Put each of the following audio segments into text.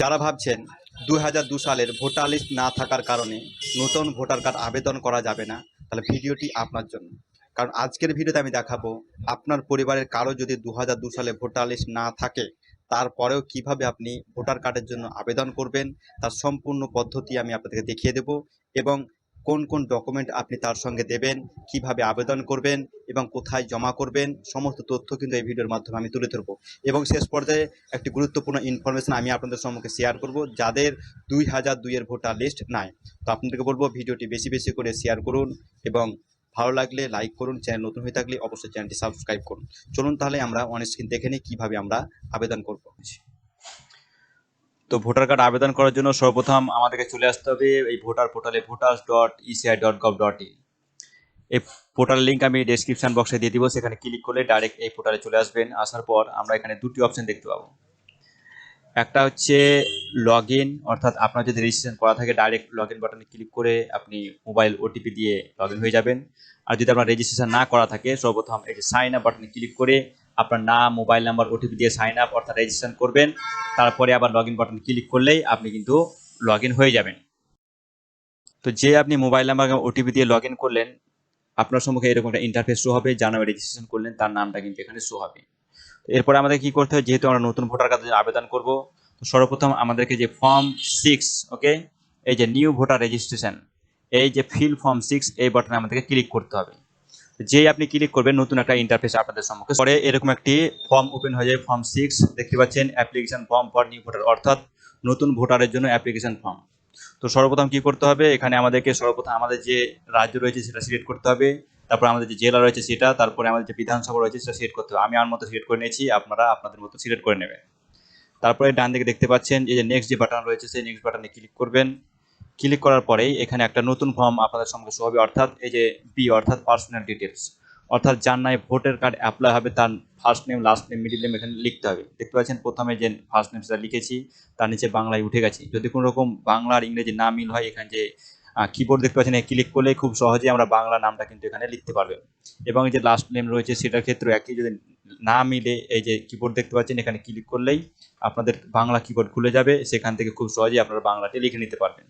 যারা ভাবছেন 2002 সালের ভোটার লিস্ট না থাকার কারণে নতুন ভোটার কার্ড আবেদন করা যাবে না, তাহলে ভিডিওটি আপনার জন্য। কারণ আজকের ভিডিওতে আমি দেখাবো আপনার পরিবারের কারো যদি 2002 সালে ভোটার লিস্ট না থাকে তারপরেও কিভাবে আপনি ভোটার কার্ডের জন্য আবেদন করবেন, তার সম্পূর্ণ পদ্ধতি আমি আপনাদেরকে দেখিয়ে দেব। এবং কোন কোন ডকুমেন্ট আপনি তার সঙ্গে দেবেন, কিভাবে আবেদন করবেন এবং কোথায় জমা করবেন, সমস্ত তথ্য কিন্তু এই ভিডিওর মাধ্যমে আমি তুলে ধরবো। এবং শেষ পর্যায়ে একটি গুরুত্বপূর্ণ ইনফরমেশন আমি আপনাদের সম্মুখে শেয়ার করব, যাদের 2002 এর ভোটার লিস্ট নাই। তো আপনাদেরকে বলবো ভিডিওটি বেশি বেশি করে শেয়ার করুন এবং ভালো লাগলে লাইক করুন, চ্যানেল নতুন হয়ে থাকলে অবশ্যই চ্যানেলটি সাবস্ক্রাইব করুন। চলুন তাহলে আমরা অন স্ক্রিন দেখে নিই কীভাবে আমরা আবেদন করব। তো ভোটার কার্ড আবেদন করার জন্য সর্বপ্রথম আমাদেরকে চলে আসতে হবে এই ভোটার পোর্টালে voters.eci.gov.in। এই পোর্টাল লিঙ্ক আমি ডেসক্রিপশন বক্সে দিয়ে দিব, সেখানে ক্লিক করলে ডাইরেক্ট এই পোর্টালে চলে আসবেন। আসার পর আমরা এখানে দুটি অপশন দেখতে পাবো। একটা হচ্ছে লগ ইন, অর্থাৎ আপনার যদি রেজিস্ট্রেশন করা থাকে ডাইরেক্ট লগ ইন বাটনে ক্লিক করে আপনি মোবাইল ওটিপি দিয়ে লগ ইন হয়ে যাবেন। আর যদি আপনার রেজিস্ট্রেশন না করা থাকে সর্বপ্রথম এই যে সাইন আপ বাটনে ক্লিক করে আপনার নাম, মোবাইল নাম্বার, ওটিপি দিয়ে সাইন আপ অর্থাৎ রেজিস্ট্রেশন করবেন। তারপরে আবার লগ ইন বাটনে ক্লিক করলেই আপনি কিন্তু লগ ইন হয়ে যাবেন। তো যে আপনি মোবাইল নাম্বার ওটিপি দিয়ে লগ ইন করলেন, আপনার সম্মুখে এরকম একটা ইন্টারফেস শো হবে, যার নামে রেজিস্ট্রেশন করলেন তার নামটা কিন্তু এখানে শো হবে। এরপরে আমাদের কি করতে হয়, যেহেতু আমরা নতুন ভোটার কার্ডের আবেদন করব, তো সর্বপ্রথম আমাদেরকে যে ফর্ম 6, ওকে, এই যে নিউ ভোটার রেজিস্ট্রেশন, এই যে ফিল ফর্ম 6 এই বাটনে আমাদেরকে ক্লিক করতে হবে। যেই আপনি ক্লিক করবেন নতুন একটা ইন্টারফেস আপনাদের সম্মুখে পরে এরকম একটি ফর্ম ওপেন হয়ে যায়। ফর্ম 6 দেখতে পাচ্ছেন, application form for new voter, অর্থাৎ নতুন ভোটারের জন্য অ্যাপ্লিকেশন ফর্ম। তো সর্বপ্রথম কি করতে হবে, এখানে আমাদেরকে সর্বপ্রথম আমাদের যে রাজ্য রয়েছে সেটা সিলেক্ট করতে হবে, তারপর আমাদের যে জেলা রয়েছে সেটা, তারপরে আমাদের যে বিধানসভা রয়েছে সেটা সিলেক্ট করতে হবে। আমি আমার মতো সিলেক্ট করে নিয়েছি, আপনারা আপনাদের মতো সিলেক্ট করে নেবেন। তারপরে ডান দিকে দেখতে পাচ্ছেন এই যে নেক্সট যে বাটন রয়েছে সেই নেক্সট বাটনে ক্লিক করবেন। ক্লিক করার পরেই এখানে একটা নতুন ফর্ম আপনাদের সঙ্গে শো হবে, অর্থাৎ এই যে বি অর্থাৎ পার্সোনাল ডিটেলস, অর্থাৎ যার নামে ভোটার কার্ড অ্যাপ্লাই হবে তার first name, last name, middle name এখানে লিখতে হবে। দেখতে পাচ্ছেন প্রথমে যে ফার্স্ট নেম সেটা লিখেছি, তার নিচে বাংলায় উঠে গেছে। যদি কোনো রকম বাংলা আর ইংরেজি না মিল হয়, এখানে যে কিবোর্ড দেখতে পাচ্ছেন ক্লিক করলে খুব সহজে আমরা বাংলা নামটা কিন্তু এখানে লিখতে পারবেন। এবং এই যে লাস্ট নেম রয়েছে সেটার ক্ষেত্রে একই, যদি না মিলে এই যে কিবোর্ড দেখতে পাচ্ছেন এখানে ক্লিক করলেই আপনাদের বাংলা কিবোর্ড খুলে যাবে, সেখান থেকে খুব সহজেই আপনারা বাংলাটি লিখে নিতে পারবেন।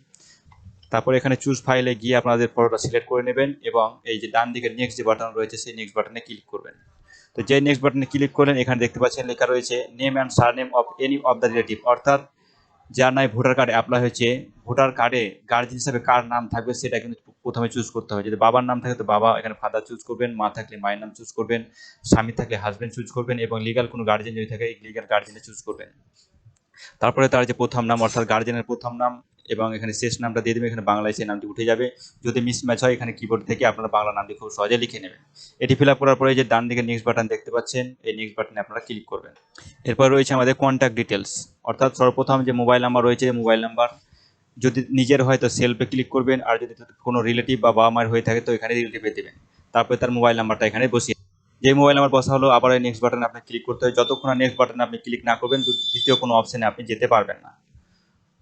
তারপরে এখানে চুজ ফাইলে গিয়ে আপনাদের ফটোটা সিলেক্ট করে নেবেন এবং এই যে ডান দিকে নেক্সট যে বাটন রয়েছে সেই নেক্সট বাটনে ক্লিক করবেন। তো যে নেক্সট বাটনে ক্লিক করলেন এখানে দেখতে পাচ্ছেন লেখা রয়েছে name and surname of any of the relative, অর্থাৎ যার নামে ভোটার কার্ড অ্যাপ্লাই হয়েছে ভোটার কার্ডে গার্জিয়ান হিসেবে কার নাম থাকবে সেটা কিন্তু প্রথমে চুজ করতে হবে। যদি বাবার নাম থাকে তো বাবা, এখানে ফাদার চুজ করবেন, মা থাকলে মায়ের নাম চুজ করবেন, স্বামী থাকলে হাজবেন্ড চুজ করবেন এবং লিগাল কোনো গার্জিয়ান যদি থাকে লিগাল গার্জিয়ানে চুজ করবেন। তারপরে তার যে প্রথম নাম অর্থাৎ গার্জিয়ানের প্রথম নাম এবং এখানে শেষ নামটা দিয়ে দেবেন, এখানে বাংলায় সেই নামটি উঠে যাবে। যদি মিসম্যাচ হয় এখানে কিবোর্ড থেকে আপনারা বাংলা নামটি খুব সহজে লিখে নেবেন। এটি ফিল আপ করার পরে যে ডান দিকে নেক্সট বাটন দেখতে পাচ্ছেন এই নেক্সট বাটনে আপনারা ক্লিক করবেন। এরপর রয়েছে আমাদের কন্ট্যাক্ট ডিটেলস, অর্থাৎ সর্বপ্রথম যে মোবাইল নাম্বার রয়েছে মোবাইল নাম্বার যদি নিজের হয় তো সেলফে ক্লিক করবেন, আর যদি কোনো রিলেটিভ বা বাবা মায়ের হয়ে থাকে তো এখানে রিলেটিভে দেবেন। তারপরে তার মোবাইল নাম্বারটা এখানে বসিয়ে, যে মোবাইল নাম্বার বসা হলো আবার এই নেক্সট বাটনে আপনি ক্লিক করতে হয়। যতক্ষণ নেক্সট বাটনে আপনি ক্লিক না করবেন দ্বিতীয় কোনো অপশনে আপনি যেতে পারবেন না।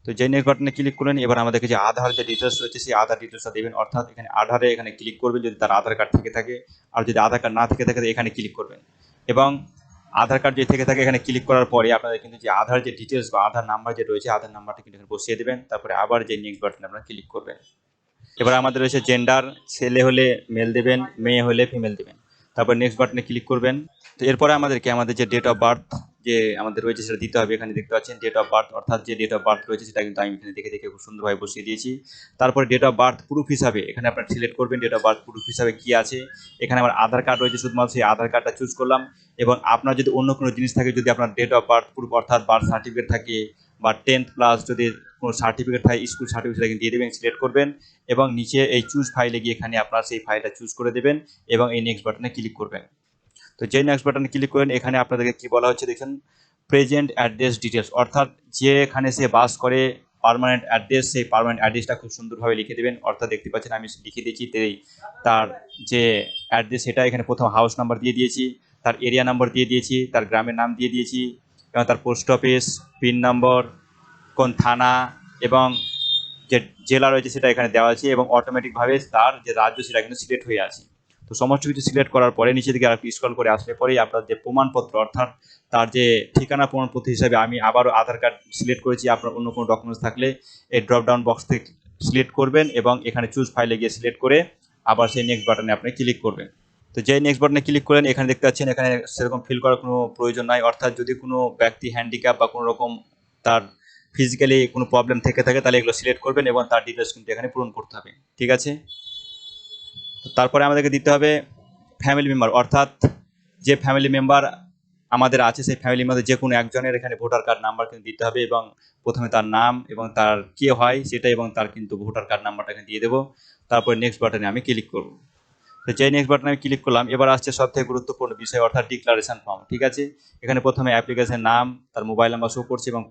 তো যে নেক্সট বাটনে ক্লিক করলেন এবার আমাদেরকে যে আধার যে ডিটেলস রয়েছে সেই আধার ডিটেলসটা দেবেন, অর্থাৎ এখানে আধারে এখানে ক্লিক করবেন যদি তার আধার কার্ড থেকে থাকে, আর যদি আধার কার্ড না থেকে থাকে এখানে ক্লিক করবেন। এবং আধার কার্ড যদি থেকে থাকে এখানে ক্লিক করার পরে আপনাদের কিন্তু যে আধার যে ডিটেলস বা আধার নাম্বার যে রয়েছে আধার নাম্বারটা কিন্তু এখানে বসিয়ে দেবেন। তারপরে আবার যে নেক্সট বাটনে আপনারা ক্লিক করবেন। এবার আমাদের রয়েছে জেন্ডার, ছেলে হলে মেল দেবেন, মেয়ে হলে ফিমেল দেবেন। তারপর নেক্সট বাটনে ক্লিক করবেন। তো এরপরে আমাদেরকে আমাদের যে ডেট অফ বার্থ যে আমাদের রয়েছে সেটা দিতে হবে। এখানে দেখতে পাচ্ছেন ডেট অফ বার্থ, অর্থাৎ যে ডেট অফ বার্থ রয়েছে সেটা কিন্তু আমি এখানে দেখে দেখে খুব সুন্দরভাবে বসিয়ে দিয়েছি। তারপরে ডেট অফ বার্থ প্রুফ হিসাবে এখানে আপনারা সিলেক্ট করবেন ডেট অফ বার্থ প্রুফ হিসাবে কি আছে। এখানে আমার আধার কার্ড রয়েছে, শুধুমাত্র সেই আধার কার্ডটা চুজ করলাম। এবং আপনার যদি অন্য কোনো জিনিস থাকে, যদি আপনার ডেট অফ বার্থ প্রুফ অর্থাৎ বার্থ সার্টিফিকেট থাকে বা 10th প্লাস যদি কোনো সার্টিফিকেট থাকে স্কুল সার্টিফিকেট সেটা দিয়ে দেবেন, সিলেক্ট করবেন এবং নিচে এই চুজ ফাইলে গিয়ে এখানে আপনারা সেই ফাইলটা চুজ করে দেবেন এবং এই নেক্সট বাটনে ক্লিক করবেন। তো যে নেক্সট বাটনে ক্লিক করেন এখানে আপনাদেরকে কি বলা হচ্ছে দেখুন, প্রেজেন্ট অ্যাড্রেস ডিটেলস, অর্থাৎ যেখানে সে বাস করে পার্মানেন্ট অ্যাড্রেস, সেই পার্মানেন্ট অ্যাড্রেসটা খুব সুন্দরভাবে লিখে দেবেন। অর্থাৎ দেখতে পাচ্ছেন আমি লিখে দিয়েছি তার যে অ্যাড্রেস সেটা এখানে প্রথম হাউস নাম্বার দিয়ে দিয়েছি, তার এরিয়া নাম্বার দিয়ে দিয়েছি, তার গ্রামের নাম দিয়ে দিয়েছি এবং তার পোস্ট অফিস, পিন নম্বর, কোন থানা এবং যে জেলা রয়েছে সেটা এখানে দেওয়া আছে এবং অটোমেটিকভাবে তার যে রাজ্য সেটা কিন্তু সিলেক্ট হয়ে আছে। তো সমস্ত কিছু সিলেক্ট করার পরে নিচে দিকে আর স্ক্রল করে আসলে পরেই আপনার যে প্রমাণপত্র অর্থাৎ তার যে ঠিকানা প্রমাণপত্র হিসাবে আমি আবারও আধার কার্ড সিলেক্ট করেছি, আপনার অন্য কোনো ডকুমেন্টস থাকলে এই ড্রপ ডাউন বক্স থেকে সিলেক্ট করবেন এবং এখানে চুজ ফাইলে গিয়ে সিলেক্ট করে আবার সেই নেক্সট বাটনে আপনি ক্লিক করবেন। তো যেই নেক্সট বাটনে ক্লিক করেন এখানে দেখতে পাচ্ছেন এখানে সেরকম ফিল করার কোনো প্রয়োজন নাই, অর্থাৎ যদি কোনো ব্যক্তি হ্যান্ডিক্যাপ বা কোনো রকম তার ফিজিক্যালি কোনো প্রবলেম থেকে থাকে তাহলে এগুলো সিলেক্ট করবেন এবং তার ডিটেলস কিন্তু এখানে পূরণ করতে হবে। ঠিক আছে, তো তারপরে আমাদেরকে দিতে হবে ফ্যামিলি মেম্বার, অর্থাৎ যে ফ্যামিলি মেম্বার আমাদের আছে সেই ফ্যামিলির মধ্যে যে কোনো একজনের এখানে ভোটার কার্ড নাম্বার কিন্তু দিতে হবে এবং প্রথমে তার নাম এবং তার কে হয় সেটা এবং তার কিন্তু ভোটার কার্ড নাম্বারটা এখানে দিয়ে দেবো। তারপরে নেক্সট বাটনে আমি ক্লিক করব। তো যেই নেক্সট বাটনে আমি ক্লিক করলাম এবার আসছে সবথেকে গুরুত্বপূর্ণ বিষয় অর্থাৎ ডিক্লারেশন ফর্ম। ঠিক আছে, এখানে প্রথমে অ্যাপ্লিকেশন নাম, তার মোবাইল নাম্বার শো করছে এবং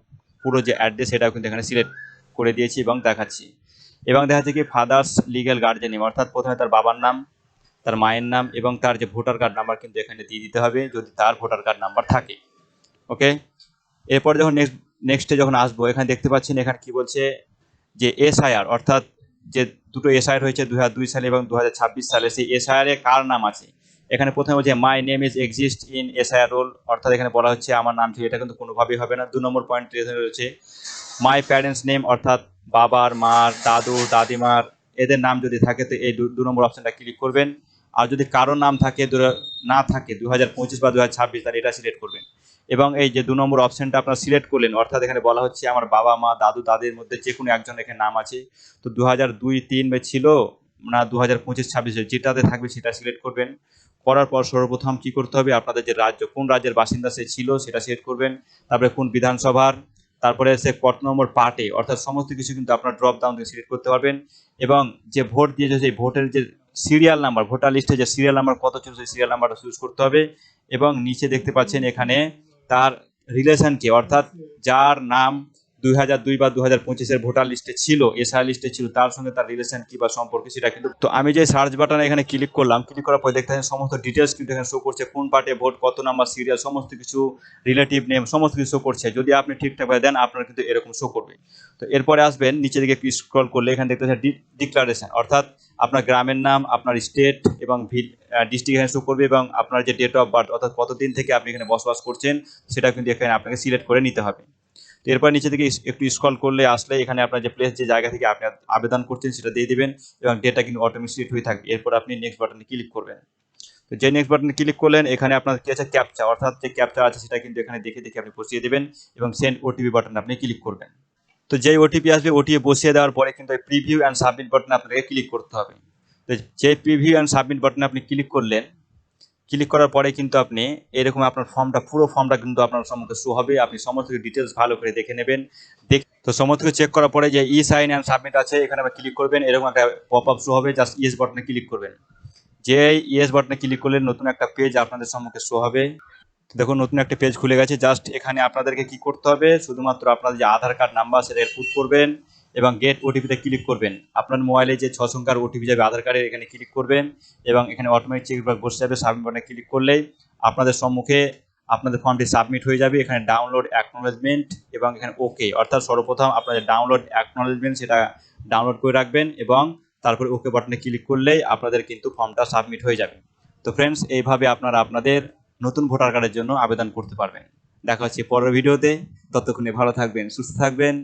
পুরো যে অ্যাড্রেস সেটাও কিন্তু এখানে সিলেক্ট করে দিয়েছি এবং দেখাচ্ছি। এবং দেখা যাচ্ছে কি ফাদার্স লিগ্যাল গার্জিয়ান নেম, অর্থাৎ প্রথমে তার বাবার নাম, তার মায়ের নাম এবং তার যে ভোটার কার্ড নাম্বার কিন্তু এখানে দিয়ে দিতে হবে যদি তার ভোটার কার্ড নাম্বার থাকে। ওকে, এরপর যখন নেক্সটে যখন আসবো এখানে দেখতে পাচ্ছেন এখানে কি বলছে যে এসআইআর, অর্থাৎ যে দুটো এসআইআর হয়েছে 2002 সালে এবং 2026 সালে, সেই এসআইআর এ কার নাম আছে। এখানে প্রথমে বলছে my name is exist in SIR roll, অর্থাৎ এখানে বলা হচ্ছে আমার নাম ছিল, এটা কিন্তু কোনোভাবেই হবে না। 2 নম্বর পয়েন্ট রয়েছে মাই প্যারেন্টস নেম, অর্থাৎ বাবার, মার, দাদু, দাদিমার এদের নাম যদি থাকে তো এই 2 নম্বর অপশনটা ক্লিক করবেন। আর যদি কারো নাম থাকে না থাকে 2025 বা 2026 তাহলে এটা সিলেক্ট করবেন। এবং এই যে 2 নম্বর অপশনটা আপনারা সিলেক্ট করলেন, অর্থাৎ এখানে বলা হচ্ছে আমার বাবা, মা, দাদু, দাদির মধ্যে যে কোনো একজন এখানে নাম আছে, তো 2002-3 ছিল না 2025-26 যেটাতে থাকবে সেটা সিলেক্ট করবেন। করার পর সর্বপ্রথম কি করতে হবে, আপনাদের যে রাজ্য কোন রাজ্যের বাসিন্দা সে ছিল সেটা সিলেক্ট করবেন, তারপরে কোন বিধানসভার, তারপরে সে কত নম্বর পার্টে, অর্থাৎ সমস্ত কিছু কিন্তু আপনার ড্রপ ডাউন থেকে সিলেক্ট করতে পারবেন। এবং যে ভোট দিয়েছে সেই ভোটের যে সিরিয়াল নাম্বার, ভোটার লিস্টে যে সিরিয়াল নাম্বার কত ছিল সেই সিরিয়াল নাম্বারটা চুজ করতে হবে। এবং নিচে দেখতে পাচ্ছেন এখানে তার রিলেশন কে, অর্থাৎ যার নাম 2002 বা 2025 ভোটার লিস্টে ছিল, এসআই লিস্টে ছিল, তার সঙ্গে তার রিলেশন কি বা সম্পর্ক সেটা কিন্তু। তো আমি যে সার্চ বাটনে এখানে ক্লিক করলাম, ক্লিক করার পর দেখতে পাচ্ছেন সমস্ত ডিটেলস কিন্তু এখানে শো করছে, কোন পার্টে ভোট, কত নাম্বার সিরিয়াল, সমস্ত কিছু রিলেটিভ নেম সমস্ত কিছু শো করছে। যদি আপনি ঠিকঠাকভাবে দেন আপনার কিন্তু এরকম শো করবে। তো এরপরে আসবেন নিচে দিকে স্ক্রল করলে এখানে দেখতে পাচ্ছেন ডিক্লারেশন, অর্থাৎ আপনার গ্রামের নাম, আপনার স্টেট এবং ডিস্ট্রিক্ট এখানে শো করবে এবং আপনার যে ডেট অফ বার্থ অর্থাৎ কতদিন থেকে আপনি এখানে বসবাস করছেন সেটা কিন্তু এখানে আপনাকে সিলেক্ট করে নিতে হবে। তো এরপর নিচে থেকে একটু স্ক্রল করলে আসলে এখানে আপনার যে প্লেস, যে জায়গা থেকে আপনি আবেদন করছেন সেটা দিয়ে দিবেন এবং ডেটা কিন্তু অটোমেটিক সিলেক্ট হয়ে থাকবে। এরপর আপনি নেক্সট বাটনে ক্লিক করবেন। তো যে নেক্সট বাটনে ক্লিক করলেন এখানে আপনার কি আছে ক্যাপচা, অর্থাৎ যে ক্যাপচা আছে সেটা কিন্তু এখানে দেখে দেখে আপনি বসিয়ে দেবেন এবং সেন্ড ওটিপি বাটনে আপনি ক্লিক করবেন। তো যেই ওটিপি আসবে ওটিপি বসিয়ে দেওয়ার পরে কিন্তু প্রিভিউ অ্যান্ড সাবমিট বাটনে আপনাকে ক্লিক করতে হবে। তো যে প্রিভিউ অ্যান্ড সাবমিট বাটনে আপনি ক্লিক করলেন, ক্লিক করার পরে কিন্তু আপনি এরকম আপনার ফর্মটা, পুরো ফর্মটা কিন্তু আপনার সম্মুখে শো হবে। আপনি সমস্ত ডিটেলস ভালো করে দেখে নেবেন। তো সমস্ত কিছু চেক করার পরে যে ই সাইন অ্যান্ড সাবমিট আছে এখানে আপনি ক্লিক করবেন, এরকম একটা পপ আপ শো হবে, জাস্ট ইয়েস বাটনে ক্লিক করবেন। যে ইয়েস বাটনে ক্লিক করলে নতুন একটা পেজ আপনাদের সম্মুখে শো হবে। দেখুন নতুন একটা পেজ খুলে গেছে। জাস্ট এখানে আপনাদেরকে কি করতে হবে, শুধুমাত্র আপনাদের যে আধার কার্ড নাম্বার সেটা পুট করবেন এবং গেট ওটিপিতে ক্লিক করবেন। আপনার মোবাইলে যে 6 সংখ্যার ওটিপি যাবে আধার কার্ডের, এখানে ক্লিক করবেন এবং এখানে অটোমেটিক চেকবক্স বসে যাবে। সাবমিট বাটনে ক্লিক করলেই আপনাদের সম্মুখে আপনাদের ফর্মটি সাবমিট হয়ে যাবে। এখানে ডাউনলোড অ্যাকনোলেজমেন্ট এবং এখানে ওকে, অর্থাৎ সর্বপ্রথম আপনাদের ডাউনলোড অ্যাকনোলেজমেন্ট সেটা ডাউনলোড করে রাখবেন এবং তারপরে ওকে বাটনে ক্লিক করলেই আপনাদের কিন্তু ফর্মটা সাবমিট হয়ে যাবে। তো ফ্রেন্ডস, এইভাবে আপনারা আপনাদের নতুন ভোটার কার্ডের জন্য আবেদন করতে পারবেন। দেখা হচ্ছে পরের ভিডিওতে। ততক্ষণে ভালো থাকবেন, সুস্থ থাকবেন।